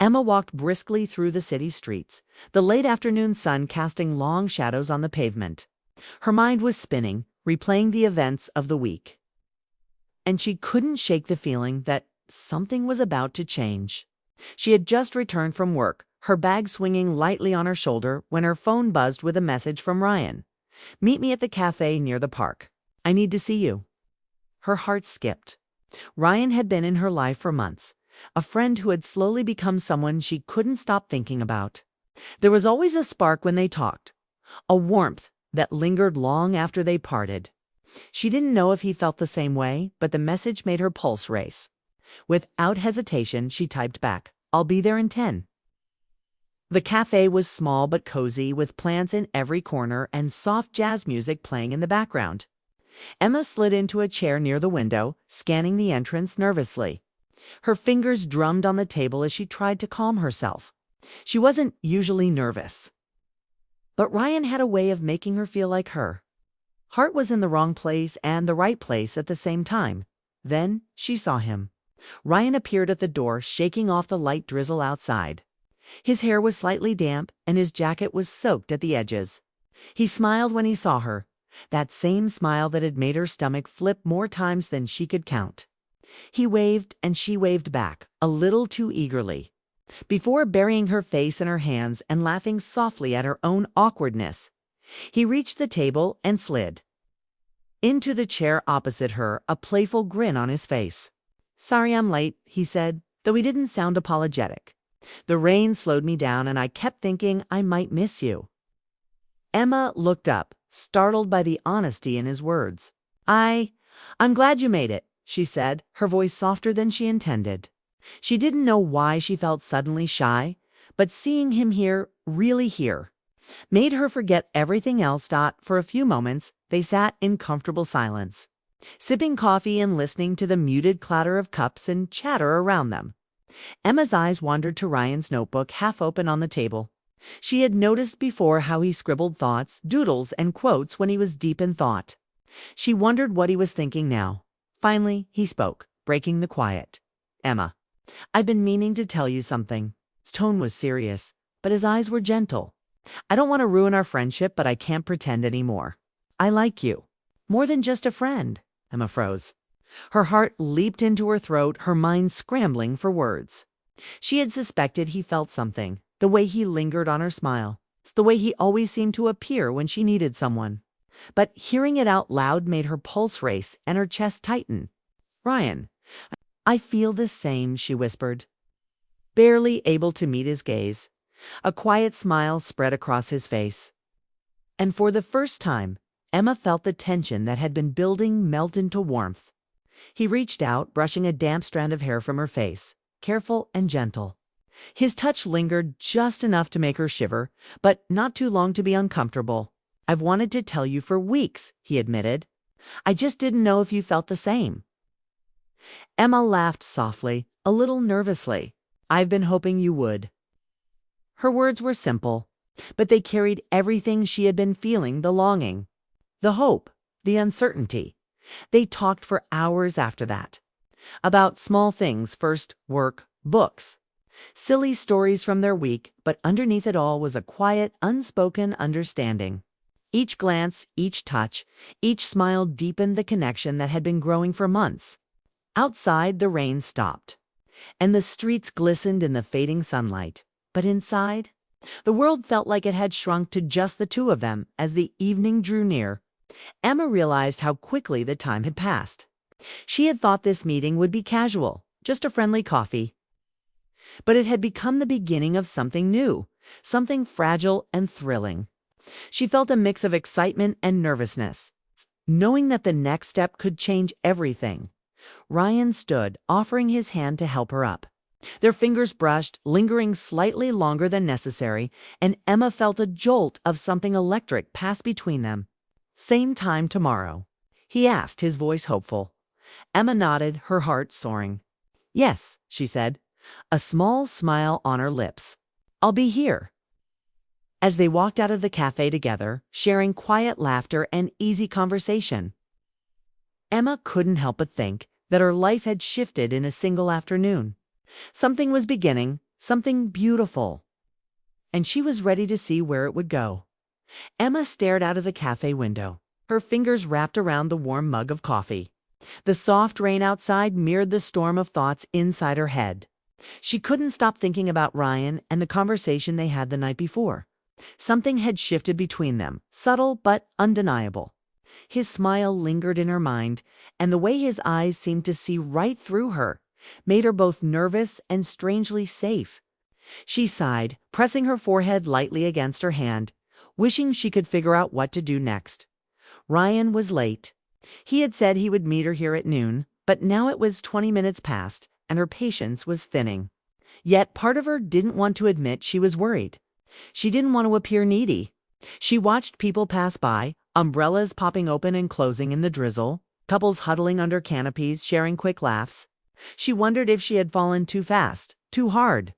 Emma walked briskly through the city streets, the late afternoon sun casting long shadows on the pavement. Her mind was spinning, replaying the events of the week. And she couldn't shake the feeling that something was about to change. She had just returned from work, her bag swinging lightly on her shoulder when her phone buzzed with a message from Ryan. "Meet me at the cafe near the park. I need to see you." Her heart skipped. Ryan had been in her life for months, a friend who had slowly become someone she couldn't stop thinking about. There was always a spark when they talked, a warmth that lingered long after they parted. She didn't know if he felt the same way, but the message made her pulse race. Without hesitation, she typed back, "I'll be there in 10. The cafe was small but cozy, with plants in every corner and soft jazz music playing in the background. Emma slid into a chair near the window, scanning the entrance nervously. Her fingers drummed on the table as she tried to calm herself. She wasn't usually nervous, but Ryan had a way of making her feel like her. Heart was in the wrong place and the right place at the same time. Then she saw him. Ryan appeared at the door, shaking off the light drizzle outside. His hair was slightly damp, and his jacket was soaked at the edges. He smiled when he saw her, that same smile that had made her stomach flip more times than she could count. He waved, and she waved back, a little too eagerly. Before burying her face in her hands and laughing softly at her own awkwardness, he reached the table and slid into the chair opposite her, a playful grin on his face. "Sorry I'm late," he said, though he didn't sound apologetic. "The rain slowed me down, and I kept thinking I might miss you." Emma looked up, startled by the honesty in his words. I'm glad you made it," she said, her voice softer than she intended. She didn't know why she felt suddenly shy, but seeing him here, really here, made her forget everything else. For a few moments, they sat in comfortable silence, sipping coffee and listening to the muted clatter of cups and chatter around them. Emma's eyes wandered to Ryan's notebook half open on the table. She had noticed before how he scribbled thoughts, doodles, and quotes when he was deep in thought. She wondered what he was thinking now. Finally, he spoke, breaking the quiet. "Emma, I've been meaning to tell you something." His tone was serious, but his eyes were gentle. "I don't want to ruin our friendship, but I can't pretend anymore. I like you. More than just a friend." Emma froze. Her heart leaped into her throat, her mind scrambling for words. She had suspected he felt something, the way he lingered on her smile, the way he always seemed to appear when she needed someone. But hearing it out loud made her pulse race and her chest tighten. "Ryan, I feel the same," she whispered, barely able to meet his gaze. A quiet smile spread across his face. And for the first time, Emma felt the tension that had been building melt into warmth. He reached out, brushing a damp strand of hair from her face, careful and gentle. His touch lingered just enough to make her shiver, but not too long to be uncomfortable. "I've wanted to tell you for weeks," he admitted. "I just didn't know if you felt the same." Emma laughed softly, a little nervously. "I've been hoping you would." Her words were simple, but they carried everything she had been feeling, the longing, the hope, the uncertainty. They talked for hours after that. About small things, first work, books, silly stories from their week, but underneath it all was a quiet, unspoken understanding. Each glance, each touch, each smile deepened the connection that had been growing for months. Outside, the rain stopped, and the streets glistened in the fading sunlight. But inside, the world felt like it had shrunk to just the two of them. As the evening drew near, Emma realized how quickly the time had passed. She had thought this meeting would be casual, just a friendly coffee. But it had become the beginning of something new, something fragile and thrilling. She felt a mix of excitement and nervousness, knowing that the next step could change everything. Ryan stood, offering his hand to help her up. Their fingers brushed, lingering slightly longer than necessary, and Emma felt a jolt of something electric pass between them. "Same time tomorrow?" he asked, his voice hopeful. Emma nodded, her heart soaring. "Yes," she said, a small smile on her lips. "I'll be here." As they walked out of the cafe together, sharing quiet laughter and easy conversation, Emma couldn't help but think that her life had shifted in a single afternoon. Something was beginning, something beautiful. And she was ready to see where it would go. Emma stared out of the cafe window, her fingers wrapped around the warm mug of coffee. The soft rain outside mirrored the storm of thoughts inside her head. She couldn't stop thinking about Ryan and the conversation they had the night before. Something had shifted between them, subtle but undeniable. His smile lingered in her mind, and the way his eyes seemed to see right through her made her both nervous and strangely safe. She sighed, pressing her forehead lightly against her hand, wishing she could figure out what to do next. Ryan was late. He had said he would meet her here at noon, but now it was 20 minutes past, and her patience was thinning. Yet part of her didn't want to admit she was worried. She didn't want to appear needy. She watched people pass by, umbrellas popping open and closing in the drizzle, couples huddling under canopies, sharing quick laughs. She wondered if she had fallen too fast, too hard,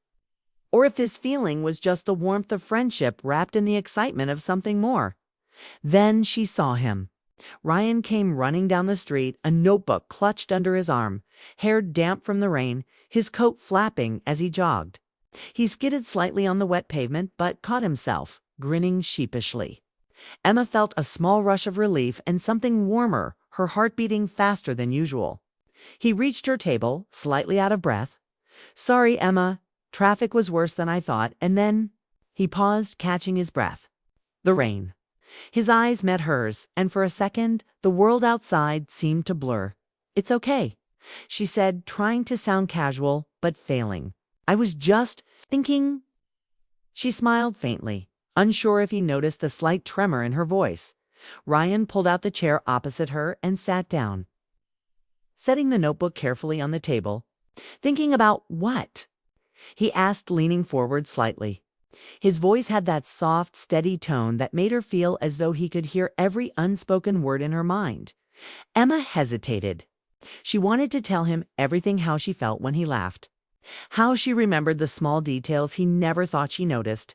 or if this feeling was just the warmth of friendship wrapped in the excitement of something more. Then she saw him. Ryan came running down the street, a notebook clutched under his arm, hair damp from the rain, his coat flapping as he jogged. He skidded slightly on the wet pavement, but caught himself, grinning sheepishly. Emma felt a small rush of relief and something warmer, her heart beating faster than usual. He reached her table, slightly out of breath. "Sorry, Emma. Traffic was worse than I thought," and then he paused, catching his breath. The rain. His eyes met hers, and for a second, the world outside seemed to blur. "It's okay," she said, trying to sound casual, but failing. "I was just thinking." She smiled faintly, unsure if he noticed the slight tremor in her voice. Ryan pulled out the chair opposite her and sat down, setting the notebook carefully on the table. "Thinking about what?" he asked, leaning forward slightly. His voice had that soft, steady tone that made her feel as though he could hear every unspoken word in her mind. Emma hesitated. She wanted to tell him everything, how she felt when he laughed, how she remembered the small details he never thought she noticed,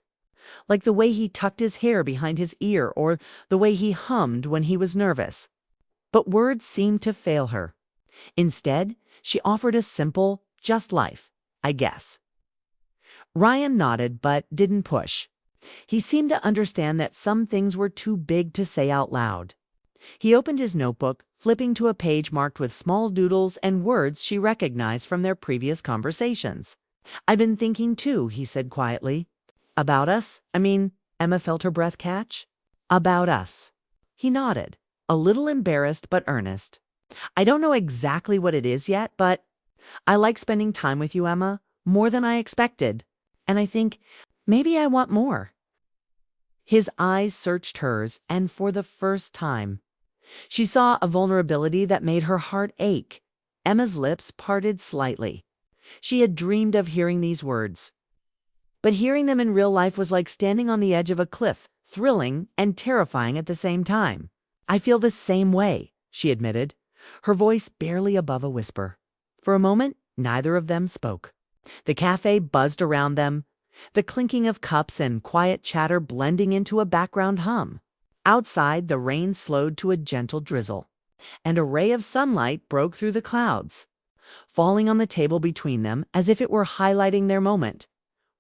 like the way he tucked his hair behind his ear or the way he hummed when he was nervous. But words seemed to fail her. Instead, she offered a simple, "Just life, I guess." Ryan nodded but didn't push. He seemed to understand that some things were too big to say out loud. He opened his notebook, flipping to a page marked with small doodles and words she recognized from their previous conversations. "I've been thinking too," he said quietly. "About us? I mean," Emma felt her breath catch. "About us." He nodded, a little embarrassed but earnest. "I don't know exactly what it is yet, but I like spending time with you, Emma, more than I expected. And I think maybe I want more." His eyes searched hers, and for the first time, she saw a vulnerability that made her heart ache. Emma's lips parted slightly. She had dreamed of hearing these words, but hearing them in real life was like standing on the edge of a cliff, thrilling and terrifying at the same time. "I feel the same way," she admitted, her voice barely above a whisper. For a moment, neither of them spoke. The cafe buzzed around them, the clinking of cups and quiet chatter blending into a background hum. Outside, the rain slowed to a gentle drizzle, and a ray of sunlight broke through the clouds, falling on the table between them as if it were highlighting their moment.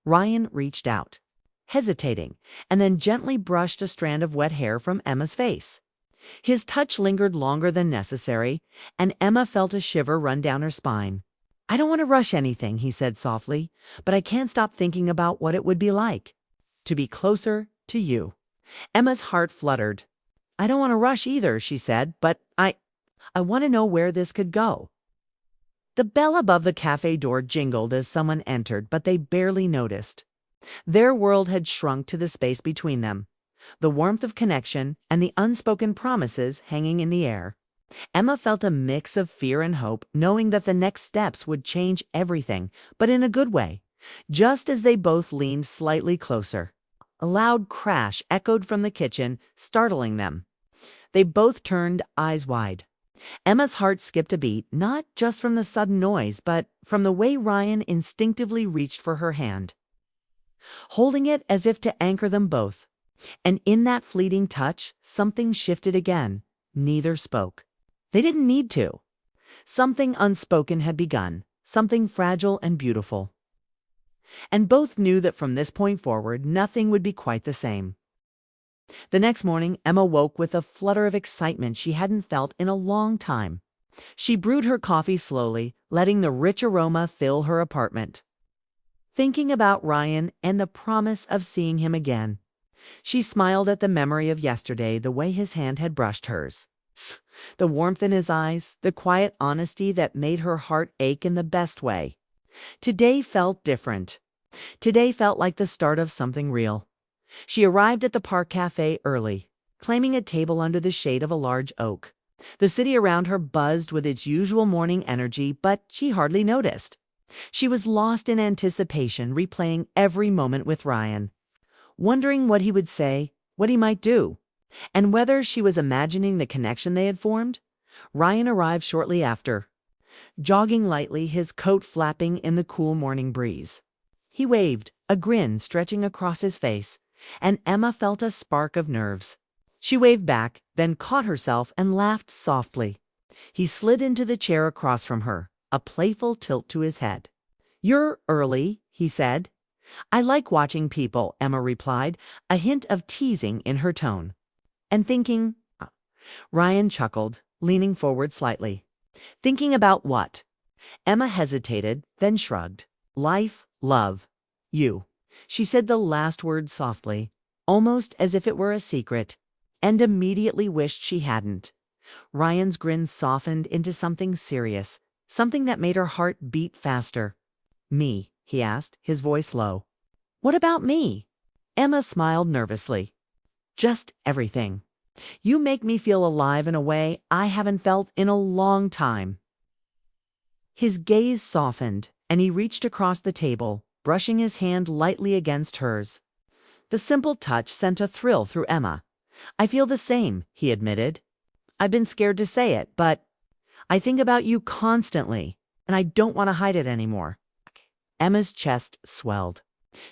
Ryan reached out, hesitating, and then gently brushed a strand of wet hair from Emma's face. His touch lingered longer than necessary, and Emma felt a shiver run down her spine. "I don't want to rush anything," he said softly, "but I can't stop thinking about what it would be like to be closer to you." Emma's heart fluttered. "I don't want to rush either," she said, "but I want to know where this could go." The bell above the cafe door jingled as someone entered, but they barely noticed. Their world had shrunk to the space between them, the warmth of connection and the unspoken promises hanging in the air. Emma felt a mix of fear and hope, knowing that the next steps would change everything, but in a good way. Just as they both leaned slightly closer, a loud crash echoed from the kitchen, startling them. They both turned, eyes wide. Emma's heart skipped a beat, not just from the sudden noise, but from the way Ryan instinctively reached for her hand, holding it as if to anchor them both. And in that fleeting touch, something shifted again. Neither spoke. They didn't need to. Something unspoken had begun, something fragile and beautiful. and both knew that from this point forward, nothing would be quite the same. The next morning, Emma woke with a flutter of excitement she hadn't felt in a long time. She brewed her coffee slowly, letting the rich aroma fill her apartment. Thinking about Ryan and the promise of seeing him again, she smiled at the memory of yesterday, the way his hand had brushed hers. The warmth in his eyes, the quiet honesty that made her heart ache in the best way. Today felt different. Today felt like the start of something real. She arrived at the park cafe early, claiming a table under the shade of a large oak. The city around her buzzed with its usual morning energy, but she hardly noticed. She was lost in anticipation, replaying every moment with Ryan, wondering what he would say, what he might do, and whether she was imagining the connection they had formed. Ryan arrived shortly after, jogging lightly, his coat flapping in the cool morning breeze. He waved, a grin stretching across his face, and Emma felt a spark of nerves. She waved back, then caught herself and laughed softly. He slid into the chair across from her, a playful tilt to his head. "You're early," he said. "I like watching people," Emma replied, a hint of teasing in her tone. "And thinking—" Ryan chuckled, leaning forward slightly. "Thinking about what?" Emma hesitated, then shrugged. "Life, love, you." She said the last word softly, almost as if it were a secret, and immediately wished she hadn't. Ryan's grin softened into something serious, something that made her heart beat faster. "Me?" he asked, his voice low. "What about me?" Emma smiled nervously. "Just everything. You make me feel alive in a way I haven't felt in a long time." His gaze softened, and he reached across the table, brushing his hand lightly against hers. The simple touch sent a thrill through Emma. "I feel the same," he admitted. "I've been scared to say it, but I think about you constantly, and I don't want to hide it anymore." Emma's chest swelled.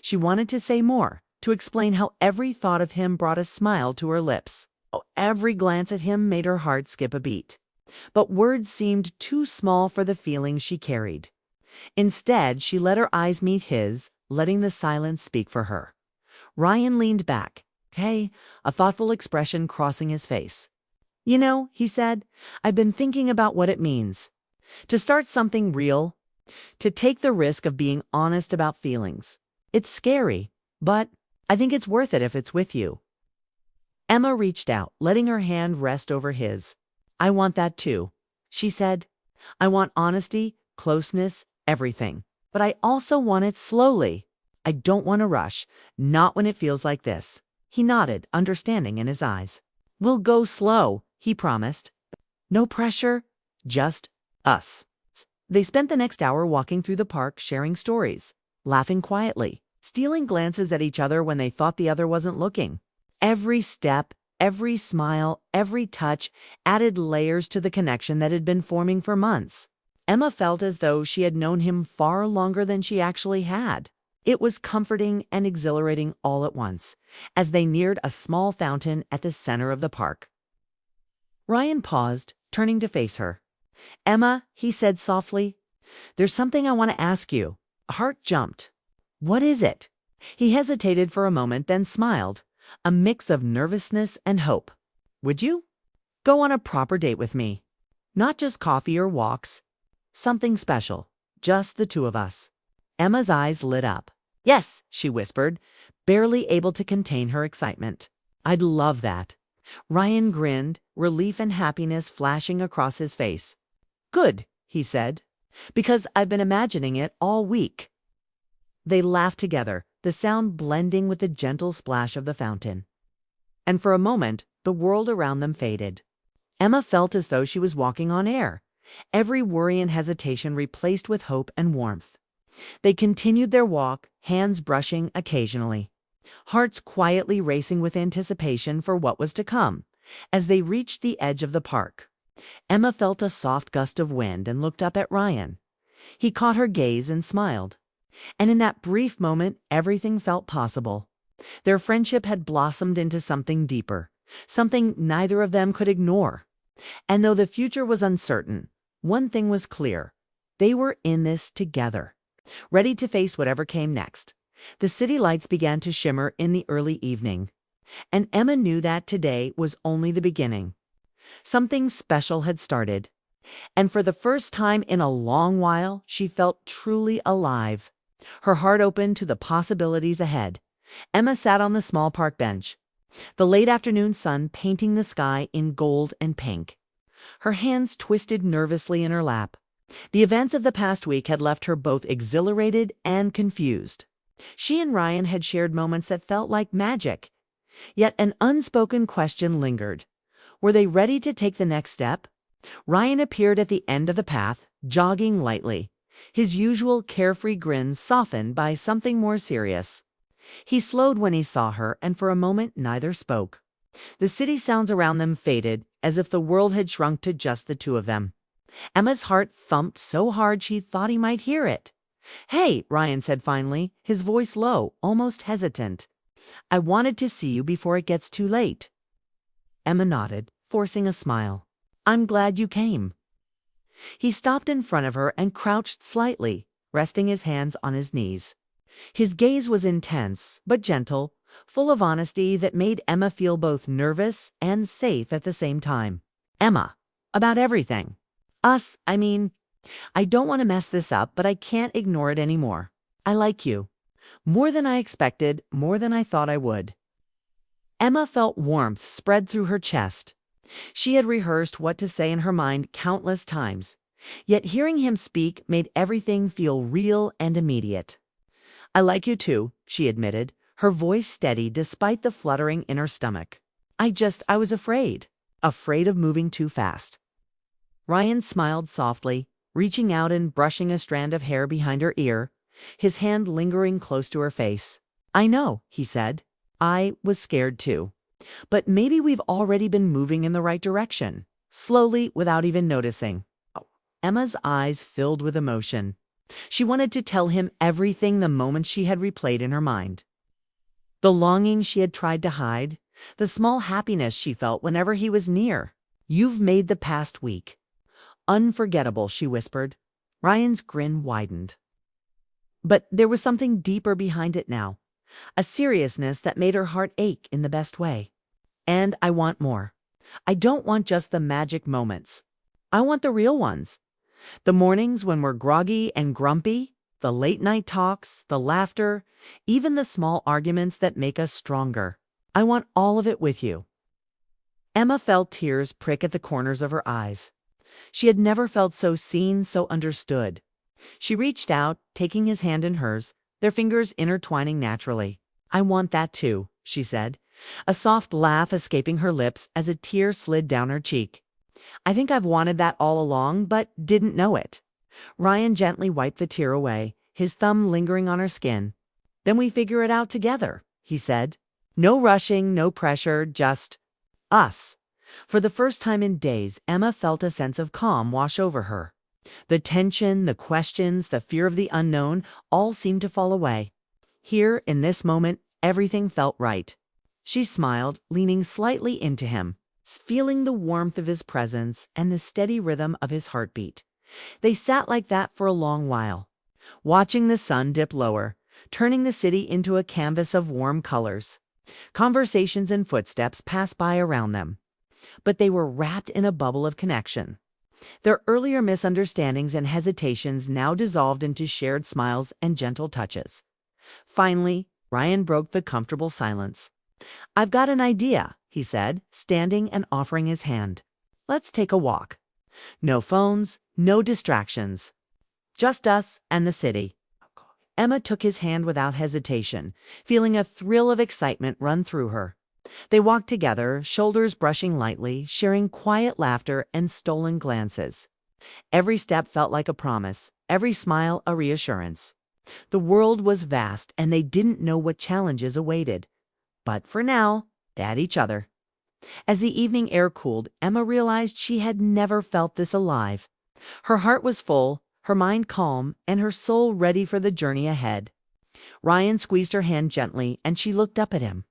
She wanted to say more, to explain how every thought of him brought a smile to her lips. Oh, every glance at him made her heart skip a beat. But words seemed too small for the feelings she carried. Instead, she let her eyes meet his, letting the silence speak for her. Ryan leaned back, a thoughtful expression crossing his face. "You know," he said, "I've been thinking about what it means to start something real, to take the risk of being honest about feelings. It's scary, but I think it's worth it if it's with you." Emma reached out, letting her hand rest over his. "I want that too," she said. "I want honesty, closeness, everything. But I also want it slowly. I don't want to rush, not when it feels like this." He nodded, understanding in his eyes. "We'll go slow," he promised. "No pressure, just us." They spent the next hour walking through the park, sharing stories, laughing quietly, stealing glances at each other when they thought the other wasn't looking. Every step, every smile, every touch added layers to the connection that had been forming for months. Emma felt as though she had known him far longer than she actually had. It was comforting and exhilarating all at once, as they neared a small fountain at the center of the park. Ryan paused, turning to face her. "Emma," he said softly, "there's something I want to ask you." A heart jumped. "What is it?" He hesitated for a moment, then smiled, a mix of nervousness and hope. "Would you go on a proper date with me? Not just coffee or walks. Something special. Just the two of us." Emma's eyes lit up. "Yes," she whispered, barely able to contain her excitement. "I'd love that." Ryan grinned, relief and happiness flashing across his face. "Good," he said, "because I've been imagining it all week." They laughed together, the sound blending with the gentle splash of the fountain. And for a moment, the world around them faded. Emma felt as though she was walking on air, every worry and hesitation replaced with hope and warmth. They continued their walk, hands brushing occasionally, hearts quietly racing with anticipation for what was to come. As they reached the edge of the park, Emma felt a soft gust of wind and looked up at Ryan. He caught her gaze and smiled. And in that brief moment, everything felt possible. Their friendship had blossomed into something deeper, something neither of them could ignore. And though the future was uncertain, one thing was clear: they were in this together. ready to face whatever came next. The city lights began to shimmer in the early evening, and Emma knew that today was only the beginning. Something special had started, and for the first time in a long while, she felt truly alive. Her heart opened to the possibilities ahead. Emma sat on the small park bench, the late afternoon sun painting the sky in gold and pink. Her hands twisted nervously in her lap. The events of the past week had left her both exhilarated and confused. She and Ryan had shared moments that felt like magic. Yet an unspoken question lingered. Were they ready to take the next step? Ryan appeared at the end of the path, jogging lightly, his usual carefree grin softened by something more serious. He slowed when he saw her, and for a moment neither spoke. The city sounds around them faded, as if the world had shrunk to just the two of them. Emma's heart thumped so hard she thought he might hear it. "Hey," Ryan said finally, his voice low, almost hesitant. "I wanted to see you before it gets too late." Emma nodded, forcing a smile. "I'm glad you came." He stopped in front of her and crouched slightly, resting his hands on his knees. His gaze was intense, but gentle, full of honesty that made Emma feel both nervous and safe at the same time. "Emma, about everything. Us, I mean, I don't want to mess this up, but I can't ignore it anymore. I like you. More than I expected, more than I thought I would." Emma felt warmth spread through her chest. She had rehearsed what to say in her mind countless times, yet hearing him speak made everything feel real and immediate. "I like you too," she admitted, her voice steady despite the fluttering in her stomach. I was afraid of moving too fast." Ryan smiled softly, reaching out and brushing a strand of hair behind her ear, his hand lingering close to her face. "I know," he said. "I was scared too. But maybe we've already been moving in the right direction, slowly without even noticing." Emma's eyes filled with emotion. She wanted to tell him everything the moment she had replayed in her mind. The longing she had tried to hide, the small happiness she felt whenever he was near. "You've made the past week unforgettable," she whispered. Ryan's grin widened. But there was something deeper behind it now, a seriousness that made her heart ache in the best way. "And I want more. I don't want just the magic moments. I want the real ones. The mornings when we're groggy and grumpy, the late night talks, the laughter, even the small arguments that make us stronger. I want all of it with you." Emma felt tears prick at the corners of her eyes. She had never felt so seen, so understood. She reached out, taking his hand in hers, their fingers intertwining naturally. "I want that too," she said, a soft laugh escaping her lips as a tear slid down her cheek. "I think I've wanted that all along, but didn't know it." Ryan gently wiped the tear away, his thumb lingering on her skin. "Then we figure it out together," he said. "No rushing, no pressure, just us." For the first time in days, Emma felt a sense of calm wash over her. The tension, the questions, the fear of the unknown all seemed to fall away. Here, in this moment, everything felt right. She smiled, leaning slightly into him, feeling the warmth of his presence and the steady rhythm of his heartbeat. They sat like that for a long while, watching the sun dip lower, turning the city into a canvas of warm colors. Conversations and footsteps passed by around them, but they were wrapped in a bubble of connection. Their earlier misunderstandings and hesitations now dissolved into shared smiles and gentle touches. Finally, Ryan broke the comfortable silence. "I've got an idea," he said, standing and offering his hand. "Let's take a walk. No phones, no distractions. Just us and the city." Emma took his hand without hesitation, feeling a thrill of excitement run through her. They walked together, shoulders brushing lightly, sharing quiet laughter and stolen glances. Every step felt like a promise, every smile a reassurance. The world was vast, and they didn't know what challenges awaited. But for now, they had each other. As the evening air cooled, Emma realized she had never felt this alive. Her heart was full, her mind calm, and her soul ready for the journey ahead. Ryan squeezed her hand gently, and she looked up at him,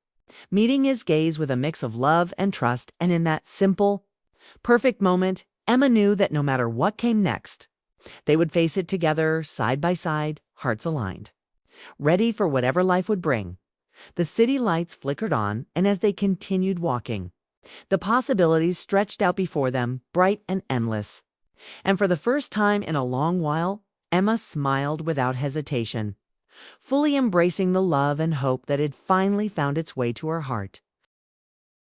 meeting his gaze with a mix of love and trust, and in that simple, perfect moment, Emma knew that no matter what came next, they would face it together, side by side, hearts aligned, ready for whatever life would bring. The city lights flickered on, and as they continued walking, the possibilities stretched out before them, bright and endless. And for the first time in a long while, Emma smiled without hesitation, fully embracing the love and hope that had finally found its way to her heart.